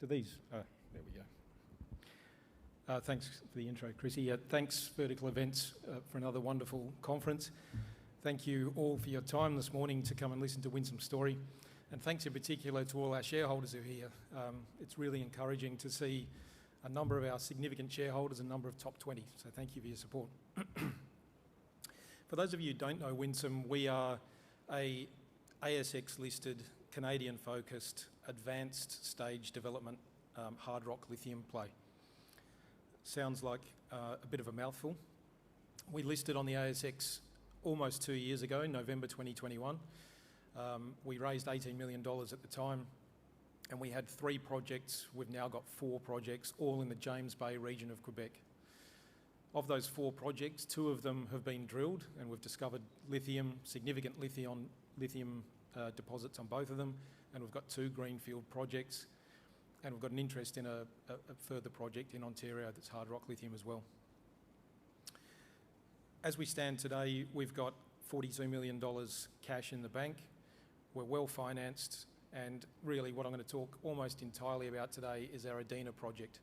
Do these? There we go. Thanks for the intro, Chrissy. Thanks, Vertical Events, for another wonderful conference. Thank you all for your time this morning to come and listen to Winsome's story. And thanks in particular to all our shareholders who are here. It's really encouraging to see a number of our significant shareholders, a number of top 20. So thank you for your support. For those of you who don't know Winsome, we are a ASX-listed, Canadian-focused, advanced stage development hard rock lithium play. Sounds like a bit of a mouthful. We listed on the ASX almost 2 years ago, November 2021. We raised $18 million at the time, and we had 3 projects. We've now got 4 projects, all in the James Bay region of Quebec. Of those 4 projects, 2 of them have been drilled, and we've discovered lithium, significant lithium deposits on both of them, and we've got 2 greenfield projects, and we've got an interest in a further project in Ontario that's hard rock lithium as well. As we stand today, we've got $42 million cash in the bank. We're well financed, and really what I'm going to talk almost entirely about today is our Adina project,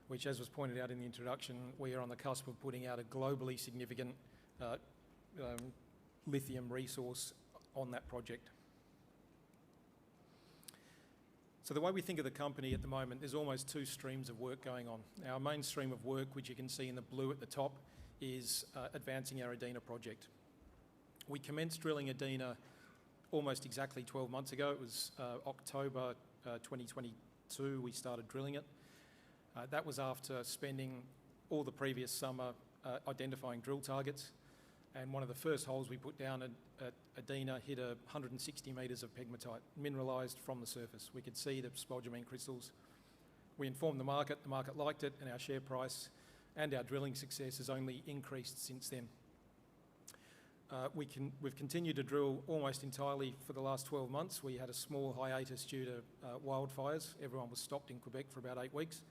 which, as was pointed out in the introduction, we are on the cusp of putting out a globally significant lithium resource on that project. So the way we think of the company at the moment, there's almost 2 streams of work going on. Our main stream of work, which you can see in the blue at the top, is advancing our Adina project. We commenced drilling Adina almost exactly 12 months ago. It was October 2022 we started drilling it. That was after spending all the previous summer identifying drill targets, and one of the first holes we put down at Adina hit 160 metres of pegmatite, mineralised from the surface. We could see the spodumene crystals. We informed the market liked it, and our share price and our drilling success has only increased since then. We've continued to drill almost entirely for the last 12 months. We had a small hiatus due to wildfires. Everyone was stopped in Quebec for about 8 weeks,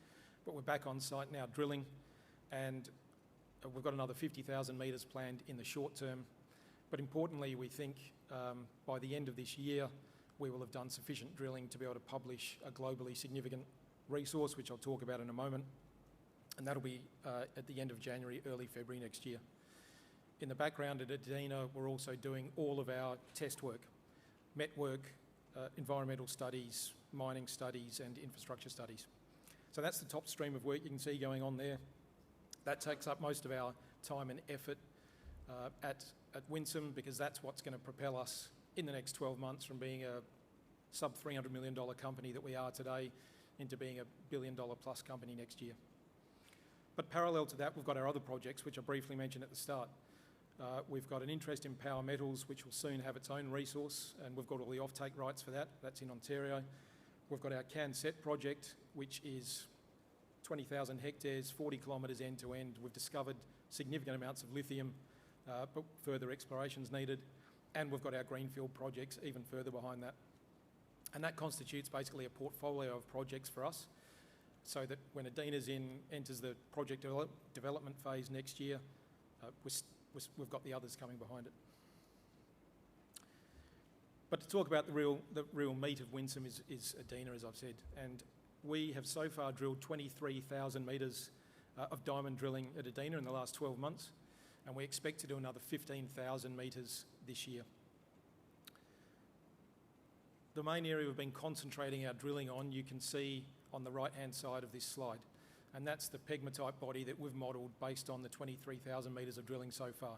but we're back on site now drilling, and we've got another 50,000 metres planned in the short term. But importantly, we think by the end of this year, we will have done sufficient drilling to be able to publish a globally significant resource, which I'll talk about in a moment, and that'll be at the end of January, early February next year. In the background at Adina, we're also doing all of our test work, met work, environmental studies, mining studies, and infrastructure studies. So that's the top stream of work you can see going on there. That takes up most of our time and effort at Winsome, because that's what's going to propel us in the next 12 months from being a sub $300 million company that we are today into being a $1 billion plus company next year. But parallel to that, we've got our other projects, which I briefly mentioned at the start. We've got an interest in Power Metals, which will soon have its own resource, and we've got all the offtake rights for that. That's in Ontario. We've got our CanSet project, which is 20,000 hectares, 40 kilometres end to end. We've discovered significant amounts of lithium, but further exploration's needed. And we've got our greenfield projects even further behind that. And that constitutes basically a portfolio of projects for us, so that when Adina's enters the project development phase next year, we've got the others coming behind it. But to talk about the real meat of Winsome is Adina, as I've said. And we have so far drilled 23,000 metres of diamond drilling at Adina in the last 12 months, and we expect to do another 15,000 metres this year. The main area we've been concentrating our drilling on, you can see on the right-hand side of this slide, and that's the pegmatite body that we've modelled based on the 23,000 metres of drilling so far.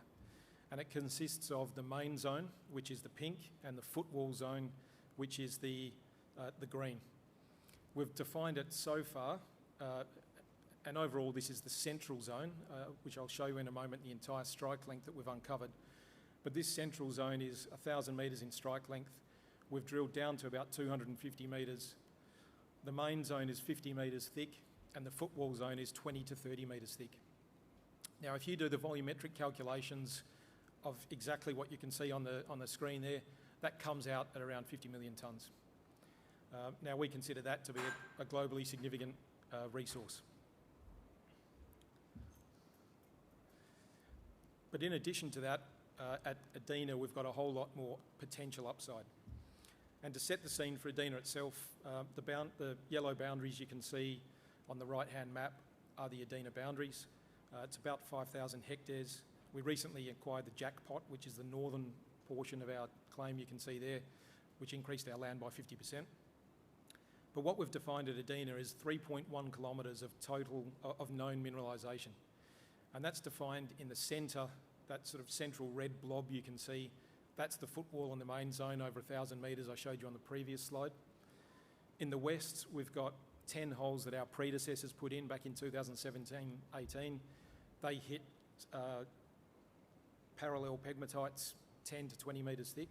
And it consists of the main zone, which is the pink, and the footwall zone, which is the green. We've defined it so far, and overall this is the central zone, which I'll show you in a moment, the entire strike length that we've uncovered. But this central zone is 1,000 metres in strike length. We've drilled down to about 250 metres. The main zone is 50 metres thick, and the footwall zone is 20 to 30 metres thick. Now, if you do the volumetric calculations of exactly what you can see on the screen there, that comes out at around 50 million tonnes. Now, we consider that to be a globally significant resource. But in addition to that, at Adina, we've got a whole lot more potential upside. And to set the scene for Adina itself, the yellow boundaries you can see on the right-hand map are the Adina boundaries. It's about 5,000 hectares. We recently acquired the jackpot, which is the northern portion of our claim you can see there, which increased our land by 50%. But what we've defined at Adina is 3.1 kilometres of total of known mineralisation. And that's defined in the centre, that sort of central red blob you can see. That's the footwall in the main zone over 1,000 metres I showed you on the previous slide. In the west, we've got 10 holes that our predecessors put in back in 2017-18. They hit parallel pegmatites 10 to 20 metres thick.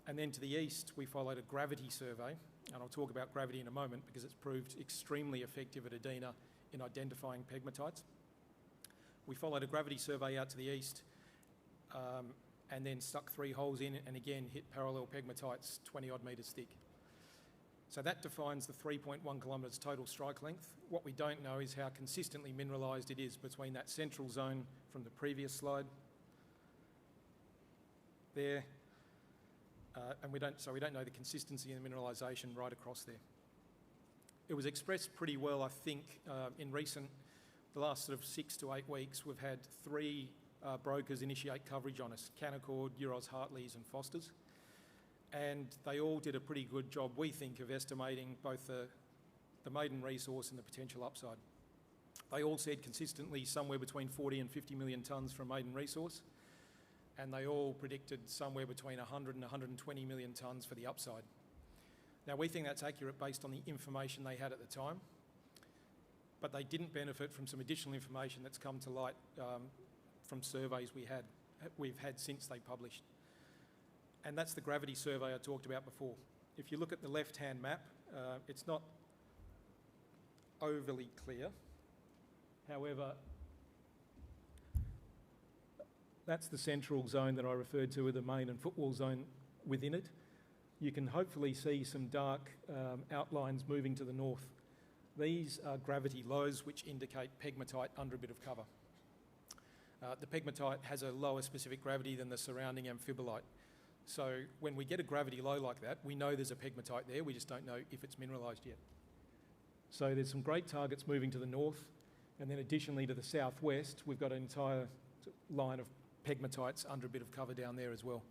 And then to the east, we followed a gravity survey, and I'll talk about gravity in a moment because it's proved extremely effective at Adina in identifying pegmatites. We followed a gravity survey out to the east and then stuck 3 holes in and again hit parallel pegmatites 20 odd metres thick. So that defines the 3.1 kilometres total strike length. What we don't know is how consistently mineralised it is between that central zone from the previous slide there, and we don't know the consistency in the mineralisation right across there. It was expressed pretty well, I think, in the last sort of 6 to 8 weeks. We've had 3 brokers initiate coverage on us: Canaccord, Euroz Hartleys and Foster's. And they all did a pretty good job, we think, of estimating both the maiden resource and the potential upside. They all said consistently somewhere between 40 and 50 million tonnes from maiden resource, and they all predicted somewhere between 100 and 120 million tonnes for the upside. Now, we think that's accurate based on the information they had at the time, but they didn't benefit from some additional information that's come to light from surveys we've had since they published. And that's the gravity survey I talked about before. If you look at the left-hand map, it's not overly clear. However, that's the central zone that I referred to with the main and footwall zone within it. You can hopefully see some dark outlines moving to the north. These are gravity lows, which indicate pegmatite under a bit of cover. The pegmatite has a lower specific gravity than the surrounding amphibolite. So when we get a gravity low like that, we know there's a pegmatite there, we just don't know if it's mineralised yet. So there's some great targets moving to the north, and then additionally to the southwest, we've got an entire line of pegmatites under a bit of cover down there as well.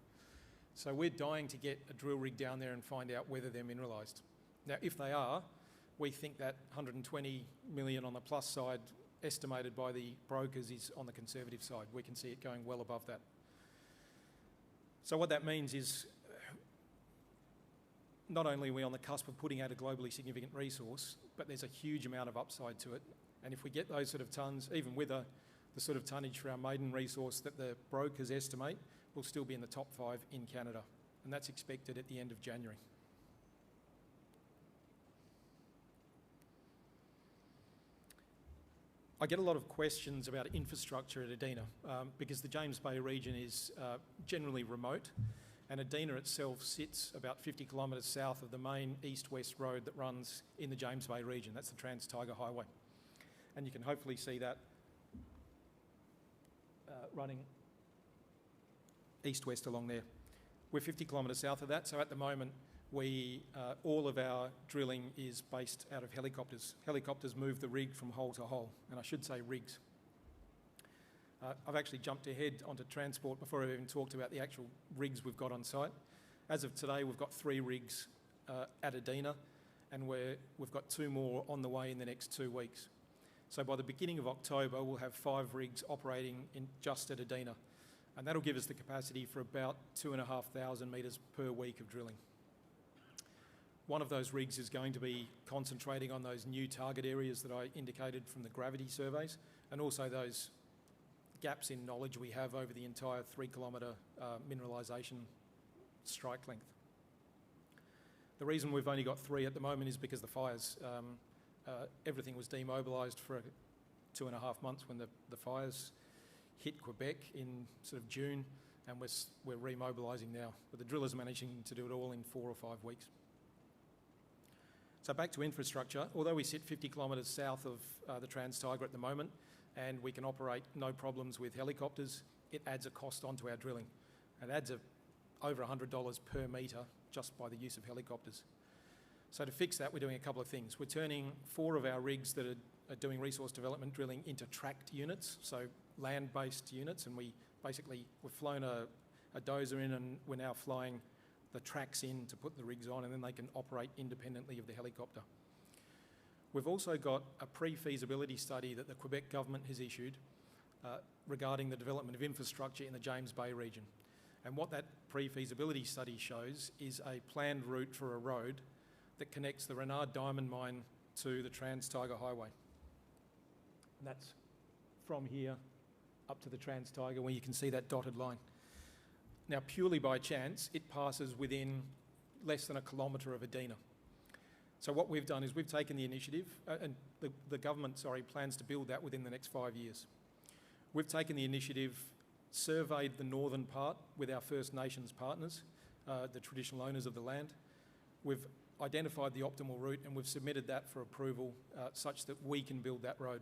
So we're dying to get a drill rig down there and find out whether they're mineralised. Now, if they are, we think that 120 million on the plus side estimated by the brokers is on the conservative side. We can see it going well above that. So what that means is not only are we on the cusp of putting out a globally significant resource, but there's a huge amount of upside to it. And if we get those sort of tonnes, even with the sort of tonnage for our maiden resource that the brokers estimate, we'll still be in the top 5 in Canada. And that's expected at the end of January. I get a lot of questions about infrastructure at Adina because the James Bay region is generally remote, and Adina itself sits about 50 kilometres south of the main east-west road that runs in the James Bay region. That's the Trans-Tiger Highway. And you can hopefully see that running east-west along there. We're 50 kilometres south of that, so at the moment all of our drilling is based out of helicopters. Helicopters move the rig from hole to hole, and I should say rigs. I've actually jumped ahead onto transport before I've even talked about the actual rigs we've got on site. As of today, we've got 3 rigs at Adina, and we've got 2 more on the way in the next 2 weeks. So by the beginning of October, we'll have 5 rigs operating just at Adina, and that'll give us the capacity for about 2,500 metres per week of drilling. One of those rigs is going to be concentrating on those new target areas that I indicated from the gravity surveys, and also those gaps in knowledge we have over the entire 3-kilometre mineralisation strike length. The reason we've only got 3 at the moment is because the fires. Everything was demobilised for 2.5 months when the fires hit Quebec in sort of June, and we're remobilising now. But the drillers are managing to do it all in 4 or 5 weeks. So back to infrastructure. Although we sit 50 kilometres south of the Trans-Tiger at the moment, and we can operate no problems with helicopters, it adds a cost onto our drilling. It adds over $100 per metre just by the use of helicopters. So to fix that, we're doing a couple of things. We're turning 4 of our rigs that are doing resource development drilling into tracked units, so land-based units, and we've flown a dozer in, and we're now flying the tracks in to put the rigs on, and then they can operate independently of the helicopter. We've also got a pre-feasibility study that the Quebec government has issued regarding the development of infrastructure in the James Bay region. And what that pre-feasibility study shows is a planned route for a road that connects the Renard Diamond Mine to the Trans-Tyger Highway. And that's from here up to the Trans-Tyger, where you can see that dotted line. Now, purely by chance, it passes within less than a kilometre of Adina. So what we've done is we've taken the initiative, and the government, plans to build that within the next 5 years. We've taken the initiative, surveyed the northern part with our First Nations partners, the traditional owners of the land. We've identified the optimal route, and we've submitted that for approval such that we can build that road.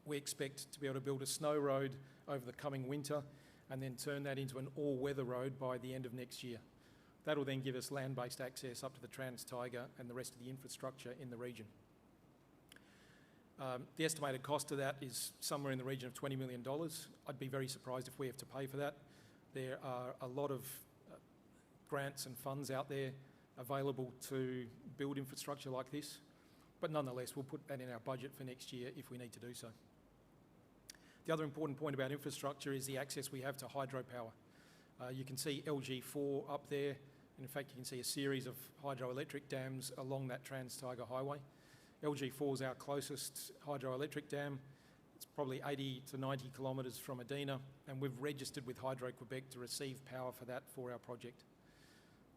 We expect to be able to build a snow road over the coming winter and then turn that into an all-weather road by the end of next year. That'll then give us land-based access up to the Trans-Tyger and the rest of the infrastructure in the region. The estimated cost of that is somewhere in the region of $20 million. I'd be very surprised if we have to pay for that. There are a lot of grants and funds out there available to build infrastructure like this, but nonetheless, we'll put that in our budget for next year if we need to do so. The other important point about infrastructure is the access we have to hydropower. You can see LG4 up there, and in fact you can see a series of hydroelectric dams along that Trans-Tyger Highway. LG4 is our closest hydroelectric dam. It's probably 80 to 90 kilometres from Adina, and we've registered with Hydro-Quebec to receive power for that for our project.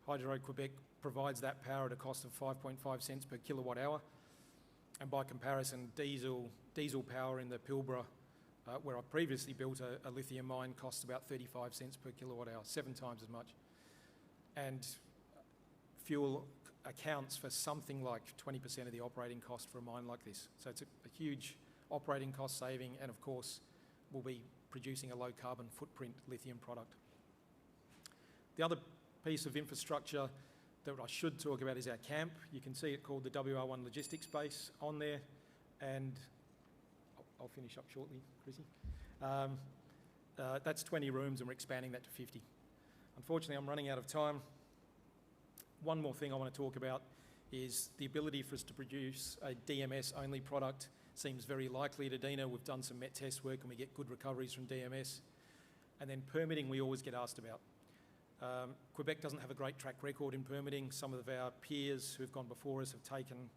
Hydro-Quebec provides that power at a cost of 5.5 cents per kilowatt hour, and by comparison, diesel power in the Pilbara, where I previously built a lithium mine, costs about 35 cents per kilowatt hour, 7 times as much. And fuel accounts for something like 20% of the operating cost for a mine like this. So it's a huge operating cost saving, and of course, we'll be producing a low carbon footprint lithium product. The other piece of infrastructure that I should talk about is our camp. You can see it called the WR1 logistics base on there, and I'll finish up shortly, Chrissy. That's 20 rooms, and we're expanding that to 50. Unfortunately, I'm running out of time. One more thing I want to talk about is the ability for us to produce a DMS-only product seems very likely at Adina. We've done some met test work, and we get good recoveries from DMS. And then permitting, we always get asked about. Quebec doesn't have a great track record in permitting. Some of our peers who've gone before us have taken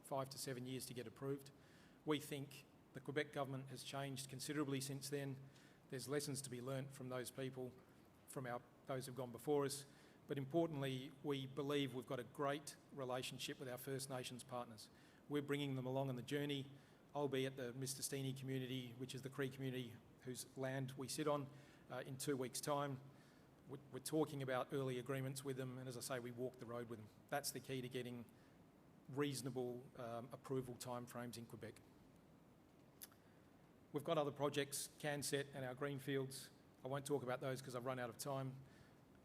5 to 7 years to get approved. We think the Quebec government has changed considerably since then. There's lessons to be learnt from those people, from those who've gone before us. But importantly, we believe we've got a great relationship with our First Nations partners. We're bringing them along on the journey. I'll be at the Mr. Steenie community, which is the Cree community whose land we sit on, in 2 weeks' time. We're talking about early agreements with them, and as I say, we walk the road with them. That's the key to getting reasonable approval timeframes in Quebec. We've got other projects, CanSet and our greenfields. I won't talk about those because I've run out of time.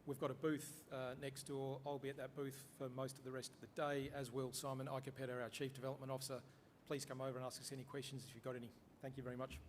We've got a booth next door. I'll be at that booth for most of the rest of the day, as will Simon Icapetta, our Chief Development Officer. Please come over and ask us any questions if you've got any. Thank you very much.